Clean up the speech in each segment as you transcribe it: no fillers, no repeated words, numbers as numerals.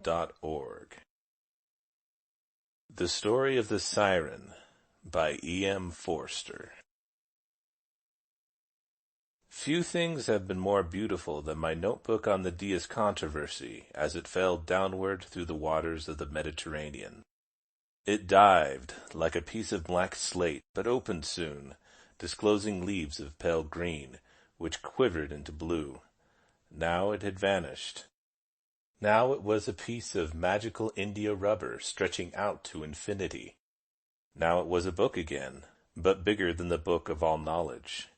Audiobook.org. The Story of the Siren by E.M. Forster. Few things have been more beautiful than my notebook on the deist controversy as it fell downward through the waters of the Mediterranean. It dived like a piece of black slate, but opened soon, disclosing leaves of pale green, which quivered into blue. Now it had vanished. Now it was a piece of magical India rubber stretching out to infinity. Now it was a book again, but bigger than the book of all knowledge.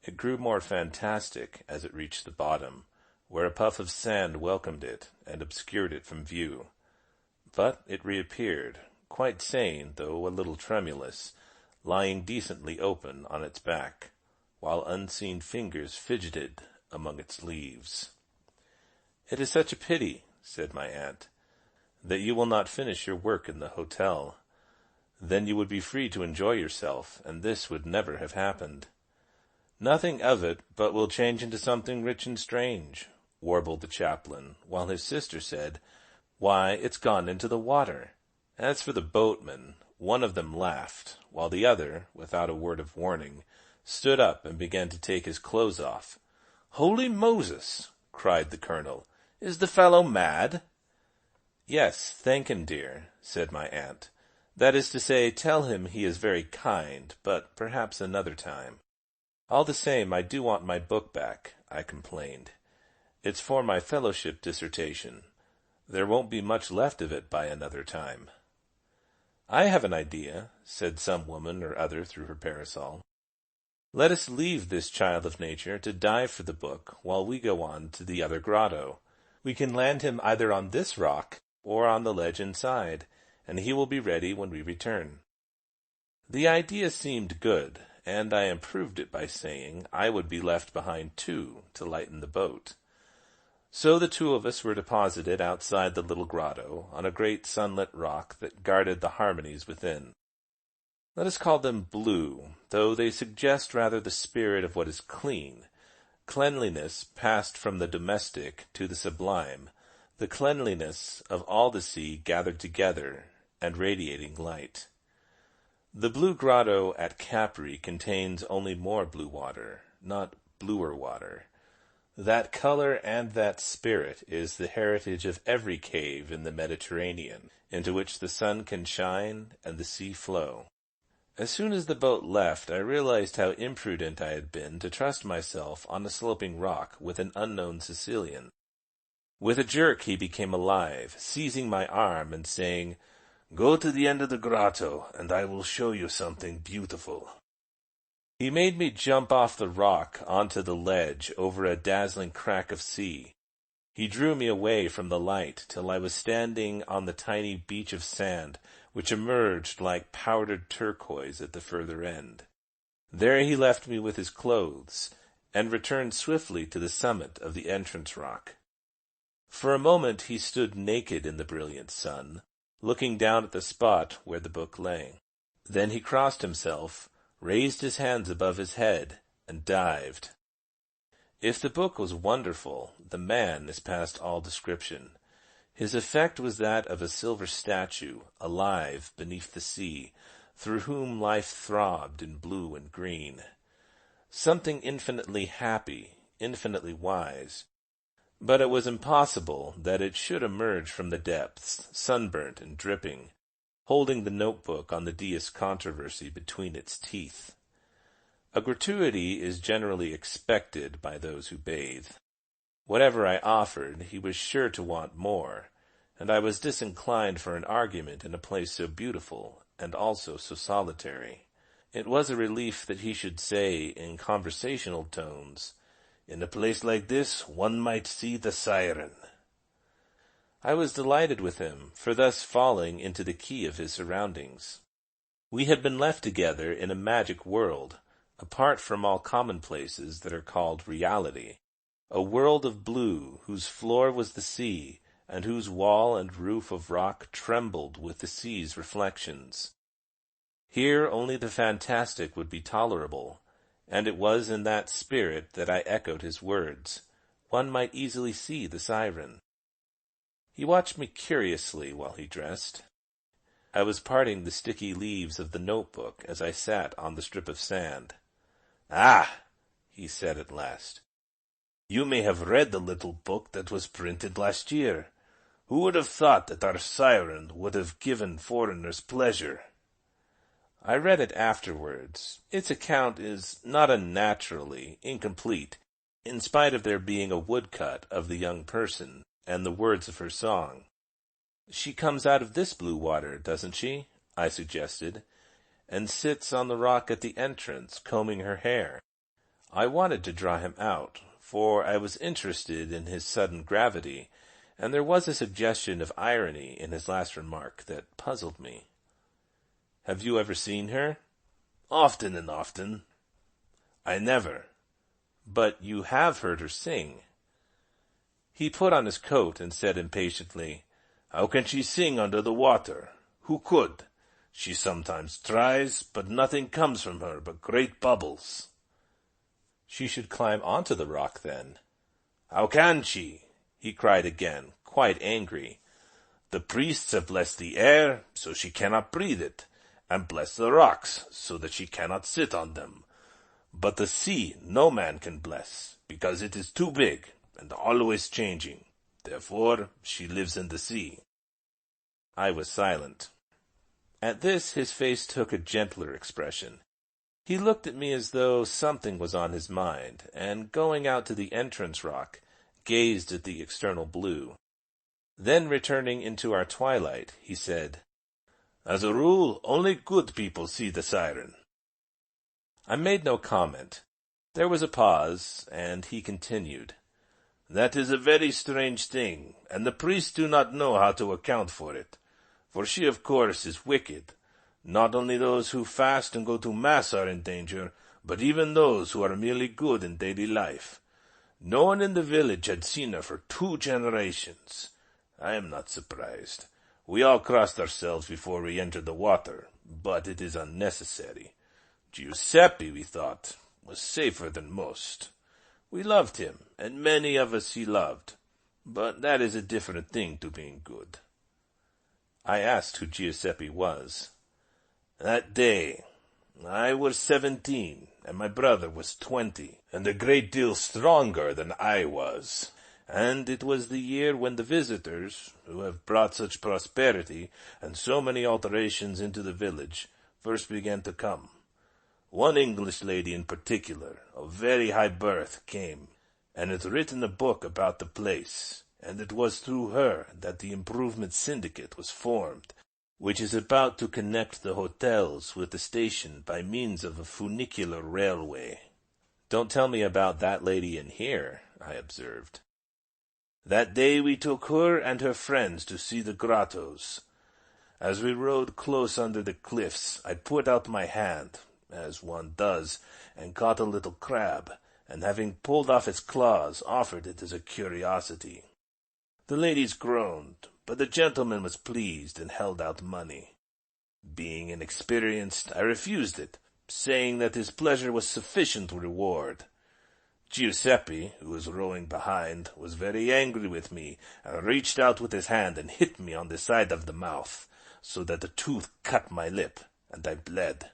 It grew more fantastic as it reached the bottom, where a puff of sand welcomed it and obscured it from view. But it reappeared, quite sane though a little tremulous, lying decently open on its back, while unseen fingers fidgeted among its leaves. "It is such a pity," said my aunt, "that you will not finish your work in the hotel. Then you would be free to enjoy yourself, and this would never have happened." "Nothing of it but will change into something rich and strange," warbled the chaplain, while his sister said, "Why, it's gone into the water." As for the boatmen, one of them laughed, while the other, without a word of warning, stood up and began to take his clothes off. "Holy Moses!" cried the colonel. "Is the fellow mad?" "Yes, thank him, dear," said my aunt. "That is to say, tell him he is very kind, but perhaps another time." "All the same, I do want my book back," I complained. "It's for my fellowship dissertation. There won't be much left of it by another time." "I have an idea," said some woman or other through her parasol. "Let us leave this child of nature to dive for the book while we go on to the other grotto. We can land him either on this rock or on the ledge inside, and he will be ready when we return." The idea seemed good, and I improved it by saying I would be left behind too to lighten the boat. So the two of us were deposited outside the little grotto on a great sunlit rock that guarded the harmonies within. Let us call them blue, though they suggest rather the spirit of what is clean. Cleanliness passed from the domestic to the sublime, the cleanliness of all the sea gathered together and radiating light. The blue grotto at Capri contains only more blue water, not bluer water. That color and that spirit is the heritage of every cave in the Mediterranean, into which the sun can shine and the sea flow. As soon as the boat left, I realized how imprudent I had been to trust myself on a sloping rock with an unknown Sicilian. With a jerk he became alive, seizing my arm and saying, "Go to the end of the grotto, and I will show you something beautiful." He made me jump off the rock onto the ledge over a dazzling crack of sea. He drew me away from the light till I was standing on the tiny beach of sand, which emerged like powdered turquoise at the further end. There he left me with his clothes, and returned swiftly to the summit of the entrance rock. For a moment he stood naked in the brilliant sun, looking down at the spot where the book lay. Then he crossed himself, raised his hands above his head, and dived. If the book was wonderful, the man is past all description. His effect was that of a silver statue, alive beneath the sea, through whom life throbbed in blue and green. Something infinitely happy, infinitely wise. But it was impossible that it should emerge from the depths, sunburnt and dripping, holding the notebook on the deist controversy between its teeth. A gratuity is generally expected by those who bathe. Whatever I offered, he was sure to want more, and I was disinclined for an argument in a place so beautiful and also so solitary. It was a relief that he should say in conversational tones, "In a place like this, one might see the siren." I was delighted with him for thus falling into the key of his surroundings. We had been left together in a magic world, apart from all commonplaces that are called reality, a world of blue whose floor was the sea, and whose wall and roof of rock trembled with the sea's reflections. Here only the fantastic would be tolerable, and it was in that spirit that I echoed his words. One might easily see the siren. He watched me curiously while he dressed. I was parting the sticky leaves of the notebook as I sat on the strip of sand. "Ah," he said at last. "You may have read the little book that was printed last year. Who would have thought that our siren would have given foreigners pleasure?" I read it afterwards. Its account is not unnaturally incomplete, in spite of there being a woodcut of the young person and the words of her song. "She comes out of this blue water, doesn't she?" I suggested, "and sits on the rock at the entrance, combing her hair." I wanted to draw him out, for I was interested in his sudden gravity, and there was a suggestion of irony in his last remark that puzzled me. "Have you ever seen her?" "Often and often." "I never." "But you have heard her sing." He put on his coat and said impatiently, "How can she sing under the water? Who could? She sometimes tries, but nothing comes from her but great bubbles." "She should climb onto the rock, then." "How can she?" he cried again, quite angry. "The priests have blessed the air, so she cannot breathe it, and blessed the rocks, so that she cannot sit on them. But the sea no man can bless, because it is too big, and always changing. Therefore she lives in the sea." I was silent. At this his face took a gentler expression. He looked at me as though something was on his mind, and going out to the entrance rock, gazed at the external blue. Then returning into our twilight, he said, "As a rule, only good people see the siren." I made no comment. There was a pause, and he continued, "That is a very strange thing, and the priests do not know how to account for it. For she, of course, is wicked. Not only those who fast and go to Mass are in danger, but even those who are merely good in daily life. No one in the village had seen her for 2 generations. I am not surprised. We all crossed ourselves before we entered the water, but it is unnecessary. Giuseppe, we thought, was safer than most. We loved him, and many of us he loved, but that is a different thing to being good." I asked who Giuseppe was. "That day I was 17, and my brother was 20, and a great deal stronger than I was. And it was the year when the visitors, who have brought such prosperity and so many alterations into the village, first began to come. One English lady in particular, of very high birth, came, and had written a book about the place, and it was through her that the Improvement Syndicate was formed, which is about to connect the hotels with the station by means of a funicular railway." "Don't tell me about that lady in here," I observed. "That day we took her and her friends to see the grottos. As we rode close under the cliffs, I put out my hand, as one does, and caught a little crab, and having pulled off its claws, offered it as a curiosity. The ladies groaned, but the gentleman was pleased and held out money. Being inexperienced, I refused it, saying that his pleasure was sufficient reward. Giuseppe, who was rowing behind, was very angry with me, and reached out with his hand and hit me on the side of the mouth, so that the tooth cut my lip, and I bled.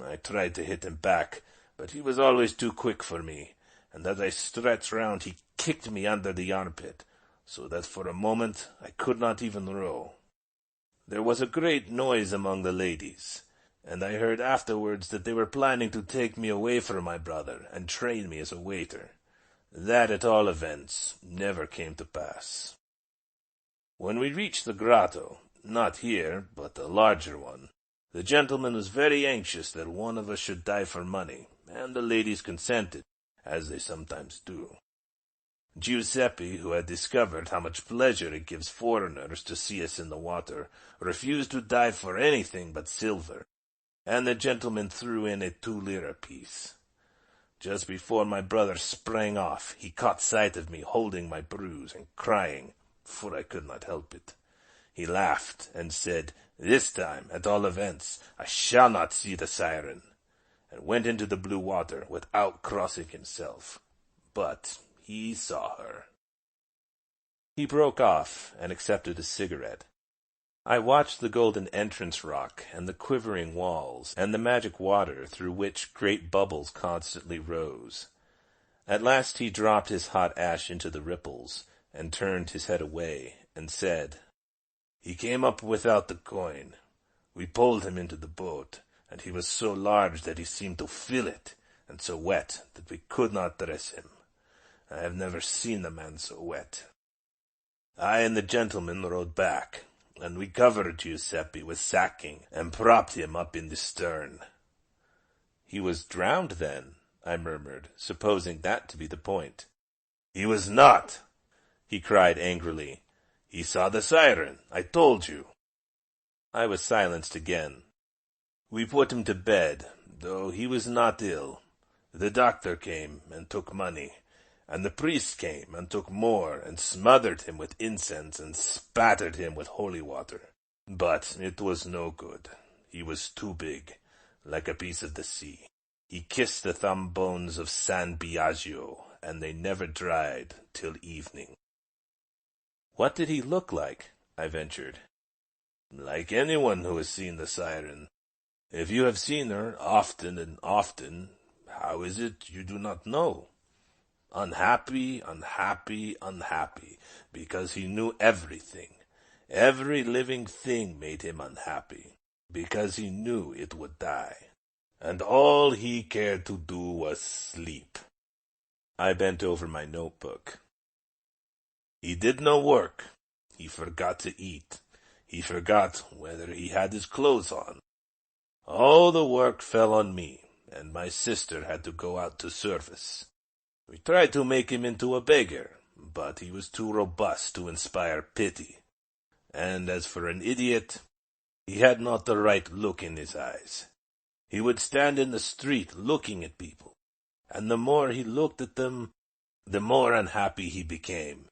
I tried to hit him back, but he was always too quick for me, and as I stretched round he kicked me under the armpit, so that for a moment I could not even row. There was a great noise among the ladies, and I heard afterwards that they were planning to take me away from my brother and train me as a waiter. That, at all events, never came to pass. When we reached the grotto, not here, but the larger one, the gentleman was very anxious that one of us should die for money, and the ladies consented, as they sometimes do. Giuseppe, who had discovered how much pleasure it gives foreigners to see us in the water, refused to die for anything but silver, and the gentleman threw in a 2-lira piece. Just before my brother sprang off, he caught sight of me holding my bruise and crying, for I could not help it. He laughed and said, "This time, at all events, I shall not see the siren," and went into the blue water without crossing himself. But he saw her. He broke off and accepted a cigarette. I watched the golden entrance rock and the quivering walls and the magic water through which great bubbles constantly rose. At last he dropped his hot ash into the ripples and turned his head away and said, "He came up without the coin. We pulled him into the boat, and he was so large that he seemed to fill it, and so wet that we could not dress him. I have never seen a man so wet. I and the gentleman rowed back, and we covered Giuseppe with sacking and propped him up in the stern." "He was drowned, then," I murmured, supposing that to be the point. "He was not," he cried angrily. "He saw the siren, I told you." I was silenced again. "We put him to bed, though he was not ill. The doctor came and took money, and the priest came and took more and smothered him with incense and spattered him with holy water. But it was no good. He was too big, like a piece of the sea. He kissed the thumb bones of San Biagio, and they never dried till evening." "What did he look like?" I ventured. "Like anyone who has seen the siren. If you have seen her often and often, how is it you do not know? Unhappy, unhappy, unhappy, because he knew everything. Every living thing made him unhappy, because he knew it would die. And all he cared to do was sleep." I bent over my notebook. "He did no work. He forgot to eat. He forgot whether he had his clothes on. All the work fell on me, and my sister had to go out to service. We tried to make him into a beggar, but he was too robust to inspire pity. And as for an idiot, he had not the right look in his eyes. He would stand in the street looking at people, and the more he looked at them, the more unhappy he became.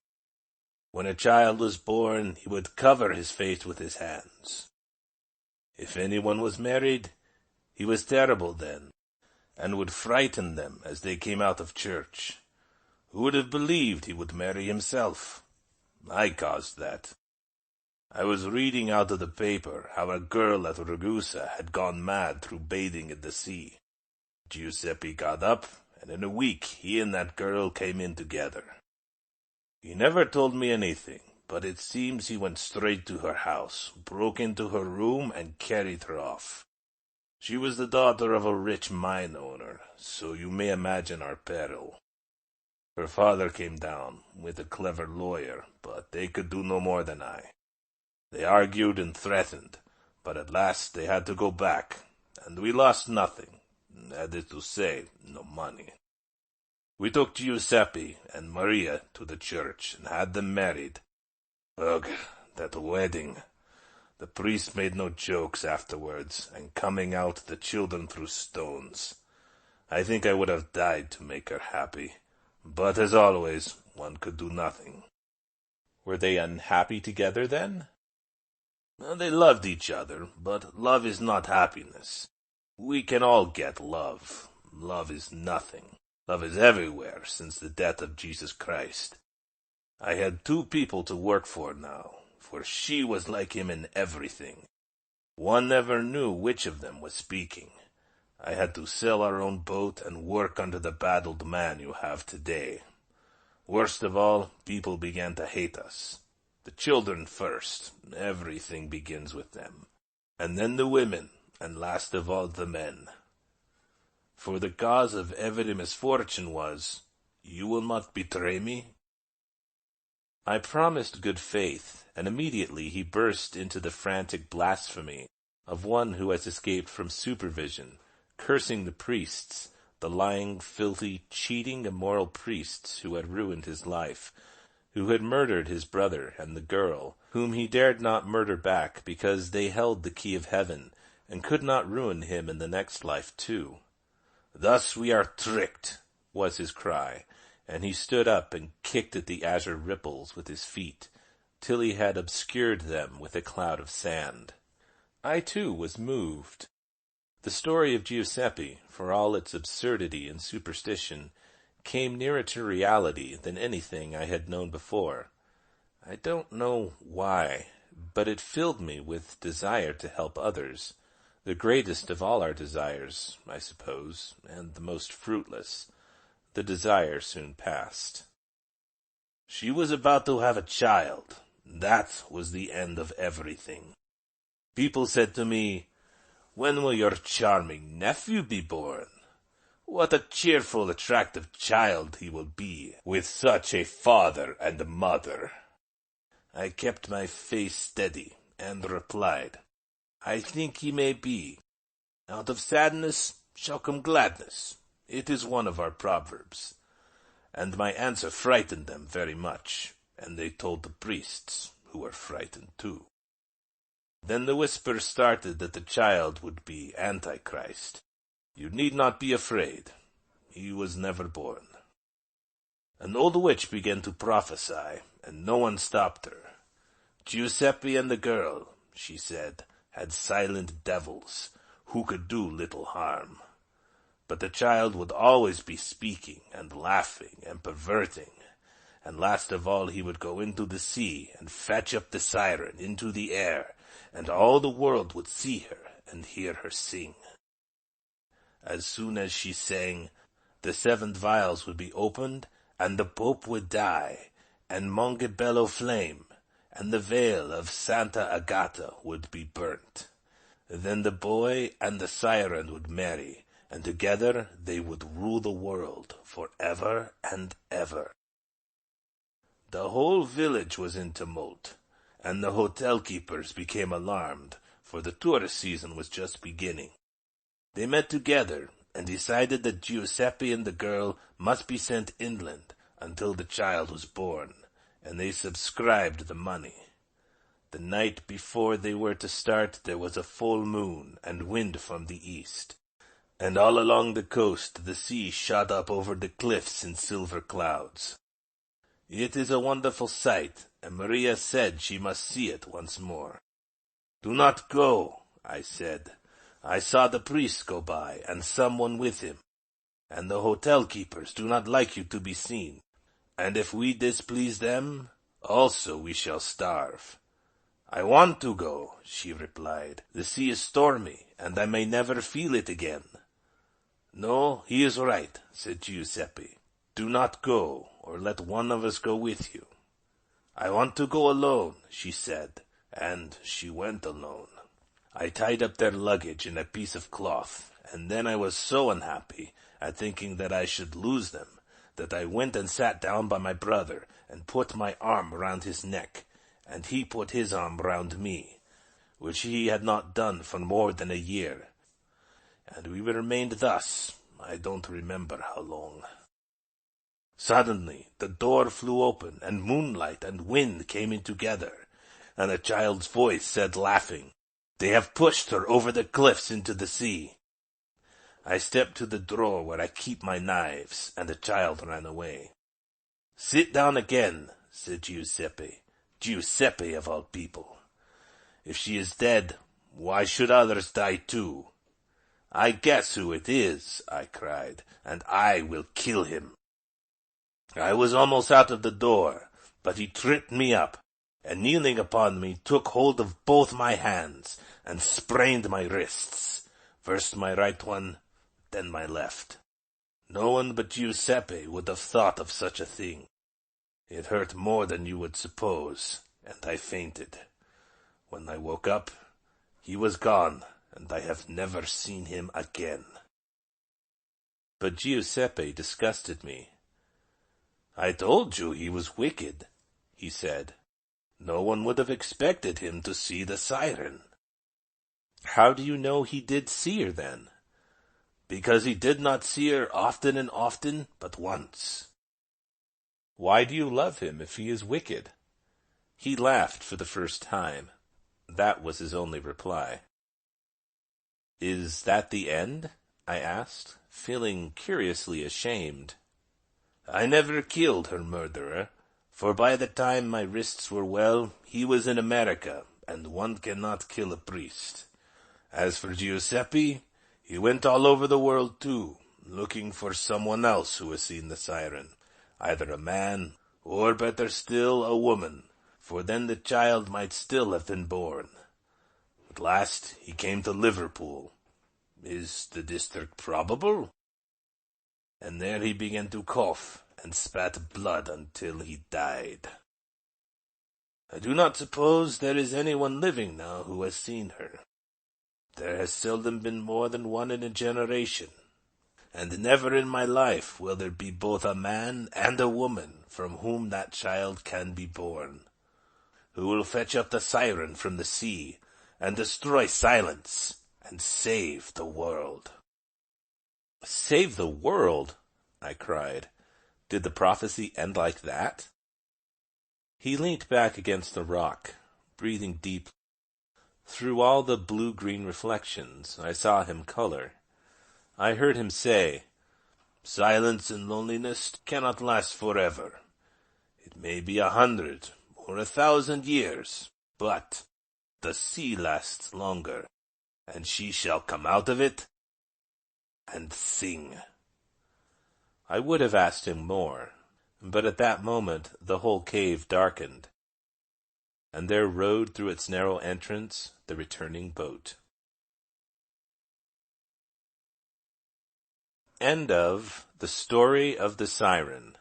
When a child was born, he would cover his face with his hands. If anyone was married, he was terrible then, and would frighten them as they came out of church. Who would have believed he would marry himself? I caused that. I was reading out of the paper how a girl at Ragusa had gone mad through bathing in the sea. Giuseppe got up, and in a week he and that girl came in together. He never told me anything, but it seems he went straight to her house, broke into her room, and carried her off. She was the daughter of a rich mine owner, so you may imagine our peril. Her father came down with a clever lawyer, but they could do no more than I. They argued and threatened, but at last they had to go back, and we lost nothing, that is to say, no money. We took Giuseppe and Maria to the church and had them married. Ugh, that wedding! The priest made no jokes afterwards, and coming out the children threw stones. I think I would have died to make her happy, but as always, one could do nothing." "Were they unhappy together, then?" "They loved each other, but love is not happiness. We can all get love. Love is nothing. Love is everywhere since the death of Jesus Christ. I had two people to work for now, for she was like him in everything. One never knew which of them was speaking. I had to sell our own boat and work under the battled man you have today. Worst of all, people began to hate us. The children first. Everything begins with them. And then the women, and last of all the men. For the cause of every misfortune was, you will not betray me?" I promised good faith, and immediately he burst into the frantic blasphemy of one who has escaped from supervision, cursing the priests, the lying, filthy, cheating, immoral priests who had ruined his life, who had murdered his brother and the girl, whom he dared not murder back because they held the key of heaven, and could not ruin him in the next life too. "Thus we are tricked," was his cry, and he stood up and kicked at the azure ripples with his feet, till he had obscured them with a cloud of sand. I too was moved. The story of Giuseppe, for all its absurdity and superstition, came nearer to reality than anything I had known before. I don't know why, but it filled me with desire to help others, the greatest of all our desires, I suppose, and the most fruitless. The desire soon passed. She was about to have a child. That was the end of everything. People said to me, "When will your charming nephew be born? What a cheerful, attractive child he will be, with such a father and mother." I kept my face steady, and replied, "I think he may be. Out of sadness shall come gladness. It is one of our proverbs." And my answer frightened them very much, and they told the priests, who were frightened too. Then the whisper started that the child would be Antichrist. You need not be afraid. He was never born. An old witch began to prophesy, and no one stopped her. Giuseppe and the girl, she said, had silent devils, who could do little harm. But the child would always be speaking and laughing and perverting, and last of all he would go into the sea and fetch up the siren into the air, and all the world would see her and hear her sing. As soon as she sang, the 7 vials would be opened, and the Pope would die, and Montebello flame, and the veil of Santa Agata would be burnt. Then the boy and the siren would marry, and together they would rule the world for ever and ever. The whole village was in tumult, and the hotel keepers became alarmed, for the tourist season was just beginning. They met together and decided that Giuseppe and the girl must be sent inland until the child was born, and they subscribed the money. The night before they were to start there was a full moon and wind from the east, and all along the coast the sea shot up over the cliffs in silver clouds. It is a wonderful sight, and Maria said she must see it once more. "Do not go," I said. "I saw the priest go by, and someone with him, and the hotel keepers do not like you to be seen, and if we displease them, also we shall starve." "I want to go," she replied. "The sea is stormy, and I may never feel it again." "No, he is right," said Giuseppe. "Do not go, or let one of us go with you." "I want to go alone," she said, and she went alone. I tied up their luggage in a piece of cloth, and then I was so unhappy at thinking that I should lose them, that I went and sat down by my brother, and put my arm round his neck, and he put his arm round me, which he had not done for more than a year, and we remained thus, I don't remember how long. Suddenly the door flew open, and moonlight and wind came in together, and a child's voice said, laughing, "They have pushed her over the cliffs into the sea." I stepped to the drawer where I keep my knives, and the child ran away. "Sit down again," said Giuseppe. Giuseppe of all people. "If she is dead, why should others die too?" "I guess who it is," I cried, "and I will kill him." I was almost out of the door, but he tripped me up, and kneeling upon me, took hold of both my hands, and sprained my wrists, first my right one, then my left. No one but Giuseppe would have thought of such a thing. It hurt more than you would suppose, and I fainted. When I woke up, he was gone, and I have never seen him again. But Giuseppe disgusted me. "I told you he was wicked," he said. "No one would have expected him to see the siren." "How do you know he did see her, then?" "Because he did not see her often and often, but once." "Why do you love him if he is wicked?" He laughed for the first time. That was his only reply. "Is that the end?" I asked, feeling curiously ashamed. "I never killed her murderer, for by the time my wrists were well, he was in America, and one cannot kill a priest. As for Giuseppe, he went all over the world too, looking for someone else who has seen the siren, either a man, or better still, a woman, for then the child might still have been born. At last he came to Liverpool. Is the district probable? And there he began to cough and spat blood until he died. I do not suppose there is anyone living now who has seen her. There has seldom been more than one in a generation, and never in my life will there be both a man and a woman from whom that child can be born, who will fetch up the siren from the sea, and destroy silence, and save the world. Save the world? I cried. Did the prophecy end like that? He leant back against the rock, breathing deeply. Through all the blue-green reflections, I saw him color. I heard him say, "Silence and loneliness cannot last forever. It may be 100 or 1,000 years, but the sea lasts longer, and she shall come out of it and sing." I would have asked him more, but at that moment the whole cave darkened, and there rode through its narrow entrance the returning boat. End of The Story of the Siren